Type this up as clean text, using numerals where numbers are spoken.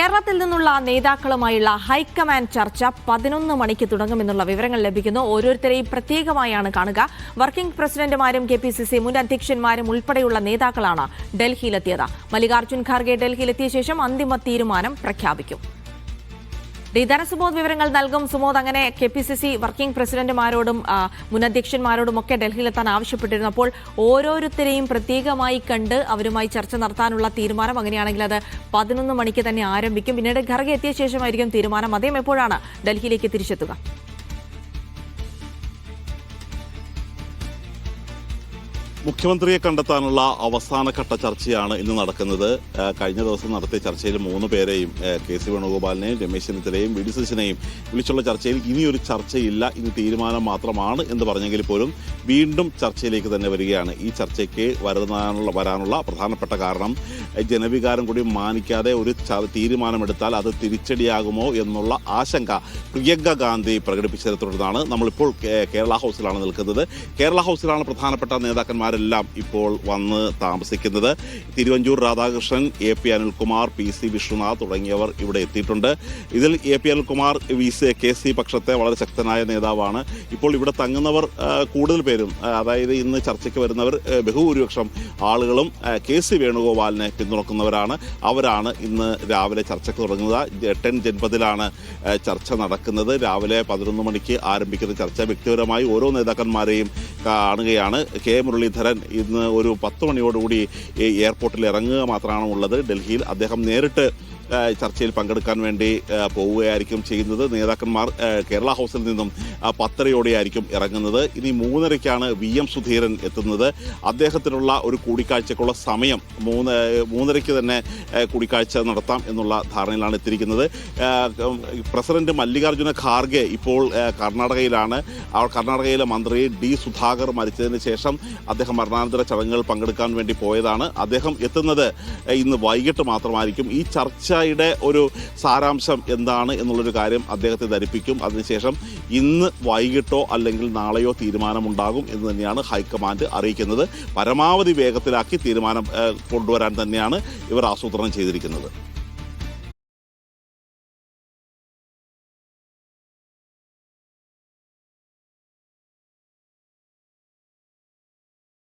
കേരളത്തിൽ നിന്നുള്ള നേതാക്കളുമായുള്ള ഹൈക്കമാൻഡ് ചർച്ച 11 മണിക്ക് തുടങ്ങുമെന്നുള്ള വിവരങ്ങൾ ലഭിക്കുന്നു. ഓരോരുത്തരെയും പ്രത്യേകമായാണ് കാണുക. വർക്കിംഗ് പ്രസിഡന്റുമാരും KPCC മുൻ അധ്യക്ഷന്മാരും ഉൾപ്പെടെയുള്ള നേതാക്കളാണ് ഡൽഹിയിലെത്തിയത്. മല്ലികാർജ്ജുൻ ഖാർഗെ ഡൽഹിയിലെത്തിയ ശേഷം അന്തിമ തീരുമാനം പ്രഖ്യാപിക്കും. ധനസുമോദ് വിവരങ്ങൾ നൽകും. സുമോദ്, അങ്ങനെ KPCC വർക്കിംഗ് പ്രസിഡന്റുമാരോടും മുൻ അധ്യക്ഷന്മാരോടും ഒക്കെ ഡൽഹിയിലെത്താൻ ആവശ്യപ്പെട്ടിരുന്നു. അപ്പോൾ ഓരോരുത്തരെയും പ്രത്യേകമായി കണ്ട് അവരുമായി ചർച്ച നടത്താനുള്ള തീരുമാനം അങ്ങനെയാണെങ്കിൽ അത് 11 മണിക്ക് തന്നെ ആരംഭിക്കും. പിന്നീട് ഖർഗെ എത്തിയ ശേഷമായിരിക്കും തീരുമാനം. അദ്ദേഹം എപ്പോഴാണ് ഡൽഹിയിലേക്ക് തിരിച്ചെത്തുക? മുഖ്യമന്ത്രിയെ കണ്ടെത്താനുള്ള അവസാനഘട്ട ചർച്ചയാണ് ഇന്ന് നടക്കുന്നത്. കഴിഞ്ഞ ദിവസം നടത്തിയ ചർച്ചയിൽ 3 പേരെയും KC വേണുഗോപാലിനെയും രമേശ് ചെന്നിത്തലയെയും VD സതീശനെയും വിളിച്ചുള്ള ചർച്ചയിൽ ഇനിയൊരു ചർച്ചയില്ല, ഇനി തീരുമാനം മാത്രമാണ് എന്ന് പറഞ്ഞെങ്കിൽ പോലും വീണ്ടും ചർച്ചയിലേക്ക് തന്നെ വരികയാണ്. ഈ ചർച്ചയ്ക്ക് വരാനുള്ള പ്രധാനപ്പെട്ട കാരണം ജനവികാരം കൂടി മാനിക്കാതെ ഒരു തീരുമാനമെടുത്താൽ അത് തിരിച്ചടിയാകുമോ എന്നുള്ള ആശങ്ക പ്രിയങ്ക ഗാന്ധി പ്രകടിപ്പിച്ചതിനെ തുടർന്നാണ് നമ്മളിപ്പോൾ കേരള ഹൗസിലാണ് നിൽക്കുന്നത്. കേരള ഹൗസിലാണ് പ്രധാനപ്പെട്ട നേതാക്കന്മാരെല്ലാം ഇപ്പോൾ വന്ന് താമസിക്കുന്നത്. തിരുവഞ്ചൂർ രാധാകൃഷ്ണൻ, AP അനിൽകുമാർ, PC വിഷ്ണുനാഥ് തുടങ്ങിയവർ ഇവിടെ എത്തിയിട്ടുണ്ട്. ഇതിൽ AP അനിൽകുമാർ KC പക്ഷത്തെ വളരെ ശക്തനായ നേതാവാണ്. ഇപ്പോൾ ഇവിടെ തങ്ങുന്നവർ കൂടുതൽ പേരും, അതായത് ഇന്ന് ചർച്ചയ്ക്ക് വരുന്നവർ ബഹുഭൂരിപക്ഷം ആളുകളും KC വേണുഗോപാലിനെ പിന്തുണക്കുന്നവരാണ്. അവരാണ് ഇന്ന് രാവിലെ ചർച്ചയ്ക്ക് തുടങ്ങുന്നത്. 10 ജൻപതിലാണ് ചർച്ച നടക്കുന്നത്. രാവിലെ 11 മണിക്ക് ആരംഭിക്കുന്ന ചർച്ച വ്യക്തിപരമായി ഓരോ നേതാക്കന്മാരെയും കാണുകയാണ്. K മുരളീധരൻ ഇന്ന് ഒരു 10 മണിയോടുകൂടി എയർപോർട്ടിൽ ഇറങ്ങുക മാത്രമാണ് ഉള്ളത്. ഡൽഹിയിൽ അദ്ദേഹം നേരിട്ട് ചർച്ചയിൽ പങ്കെടുക്കാൻ വേണ്ടി പോവുകയായിരിക്കും ചെയ്യുന്നത്. നേതാക്കന്മാർ കേരള ഹൗസിൽ നിന്നും 10:30 ഇറങ്ങുന്നത്. ഇനി 3:30 VM സുധീരൻ എത്തുന്നത്. അദ്ദേഹത്തിനുള്ള ഒരു കൂടിക്കാഴ്ചക്കുള്ള സമയം 3:30 തന്നെ കൂടിക്കാഴ്ച നടത്താം എന്നുള്ള ധാരണയിലാണ് എത്തിയിരിക്കുന്നത്. പ്രസിഡന്റ് മല്ലികാർജ്ജുന ഖാർഗെ ഇപ്പോൾ കർണാടകയിലാണ്. കർണാടകയിലെ മന്ത്രി D സുധാകർ മരിച്ചതിന് ശേഷം അദ്ദേഹം മരണാനന്തര ചടങ്ങുകൾ പങ്കെടുക്കാൻ വേണ്ടി പോയതാണ്. അദ്ദേഹം എത്തുന്നത് ഇന്ന് വൈകിട്ട് മാത്രമായിരിക്കും. ഈ ചർച്ചയുടെ ഒരു സാരാംശം എന്താണ് എന്നുള്ളൊരു കാര്യം അദ്ദേഹത്തെ ധരിപ്പിക്കും. അതിനുശേഷം ഇന്ന് വൈകിട്ടോ അല്ലെങ്കിൽ നാളെയോ തീരുമാനമുണ്ടാകും എന്ന് തന്നെയാണ് ഹൈക്കമാൻഡ് അറിയിക്കുന്നത്. പരമാവധി വേഗത്തിലാക്കി തീരുമാനം കൊണ്ടുവരാൻ തന്നെയാണ് ഇവർ ആസൂത്രണം ചെയ്തിരിക്കുന്നത്.